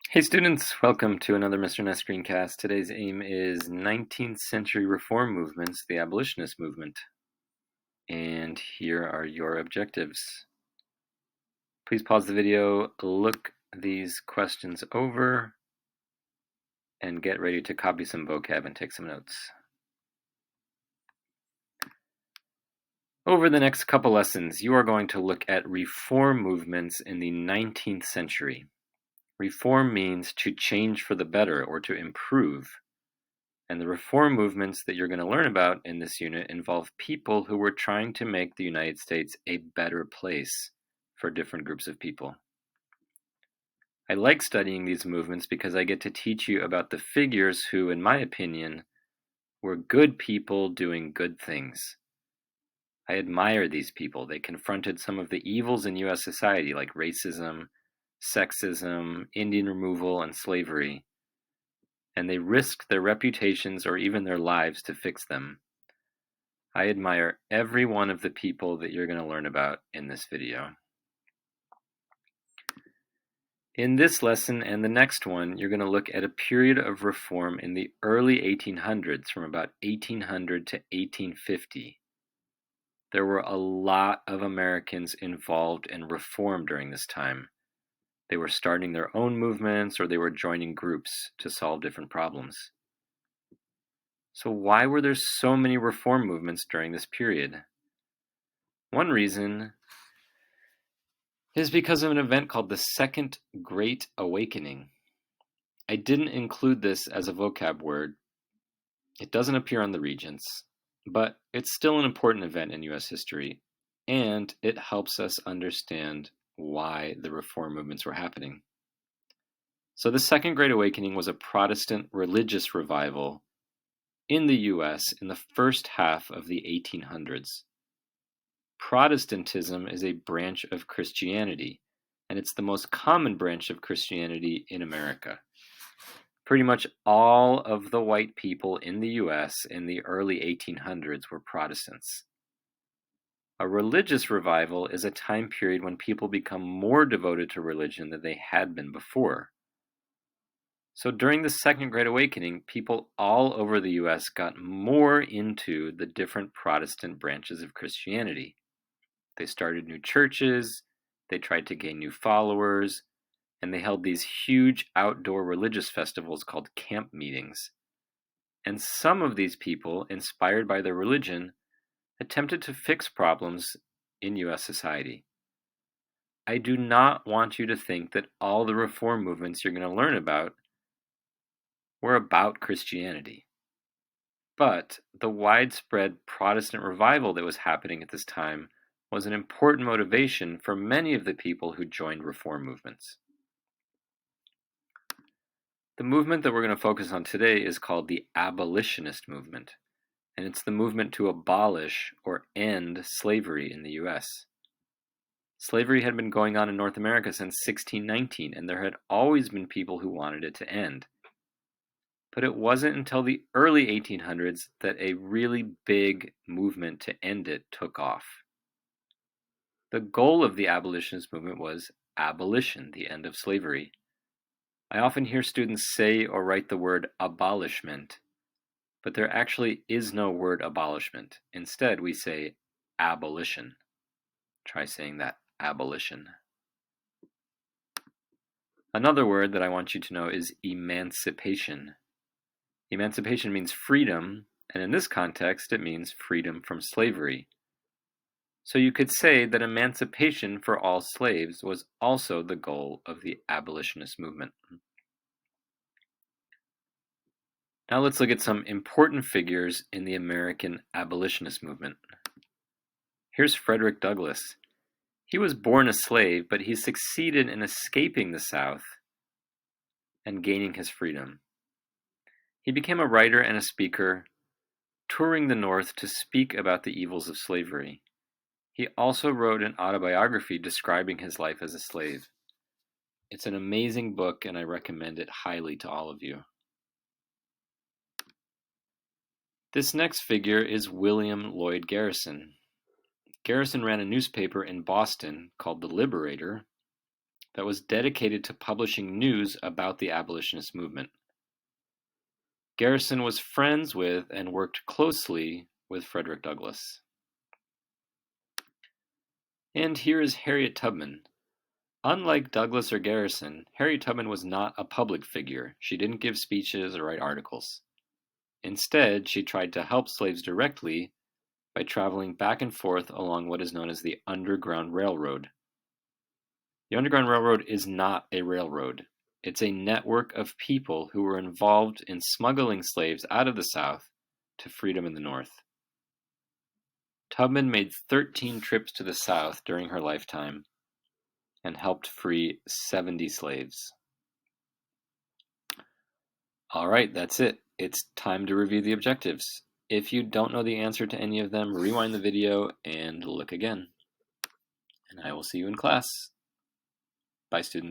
Hey students, welcome to another Mr. Ness screencast. Today's aim is 19th century reform movements, the Abolitionist Movement. And here are your objectives. Please pause the video, look these questions over, and get ready to copy some vocab and take some notes. Over the next couple lessons, you are going to look at reform movements in the 19th century. Reform means to change for the better or to improve. And the reform movements that you're going to learn about in this unit involve people who were trying to make the United States a better place for different groups of people. I like studying these movements because I get to teach you about the figures who, in my opinion, were good people doing good things. I admire these people. They confronted some of the evils in U.S. society like racism, sexism, Indian removal, and slavery. And they risked their reputations or even their lives to fix them. I admire every one of the people that you're going to learn about in this video. In this lesson and the next one, you're going to look at a period of reform in the early 1800s, from about 1800 to 1850. There were a lot of Americans involved in reform during this time. They were starting their own movements or they were joining groups to solve different problems. So why were there so many reform movements during this period? One reason is because of an event called the Second Great Awakening. I didn't include this as a vocab word. It doesn't appear on the Regents, but it's still an important event in U.S. history, and it helps us understand why the reform movements were happening. So the Second Great Awakening was a Protestant religious revival in the U.S. in the first half of the 1800s. Protestantism is a branch of Christianity, and it's the most common branch of Christianity in America. Pretty much all of the white people in the U.S. in the early 1800s were Protestants. A religious revival is a time period when people become more devoted to religion than they had been before. So during the Second Great Awakening, people all over the U.S. got more into the different Protestant branches of Christianity. They started new churches, they tried to gain new followers, and they held these huge outdoor religious festivals called camp meetings. And some of these people, inspired by their religion, attempted to fix problems in U.S. society. I do not want you to think that all the reform movements you're going to learn about were about Christianity. But the widespread Protestant revival that was happening at this time was an important motivation for many of the people who joined reform movements. The movement that we're going to focus on today is called the Abolitionist Movement, and it's the movement to abolish or end slavery in the U.S. Slavery had been going on in North America since 1619, and there had always been people who wanted it to end. But it wasn't until the early 1800s that a really big movement to end it took off. The goal of the abolitionist movement was abolition, the end of slavery. I often hear students say or write the word abolishment, but there actually is no word abolishment. Instead, we say abolition. Try saying that, abolition. Another word that I want you to know is emancipation. Emancipation means freedom, and in this context, it means freedom from slavery. So you could say that emancipation for all slaves was also the goal of the abolitionist movement. Now let's look at some important figures in the American abolitionist movement. Here's Frederick Douglass. He was born a slave, but he succeeded in escaping the South and gaining his freedom. He became a writer and a speaker, touring the North to speak about the evils of slavery. He also wrote an autobiography describing his life as a slave. It's an amazing book, and I recommend it highly to all of you. This next figure is William Lloyd Garrison. Garrison ran a newspaper in Boston called The Liberator that was dedicated to publishing news about the abolitionist movement. Garrison was friends with and worked closely with Frederick Douglass. And here is Harriet Tubman. Unlike Douglass or Garrison, Harriet Tubman was not a public figure. She didn't give speeches or write articles. Instead, she tried to help slaves directly by traveling back and forth along what is known as the Underground Railroad. The Underground Railroad is not a railroad. It's a network of people who were involved in smuggling slaves out of the South to freedom in the North. Tubman made 13 trips to the South during her lifetime and helped free 70 slaves. All right, that's it. It's time to review the objectives. If you don't know the answer to any of them, rewind the video and look again. And I will see you in class. Bye, students.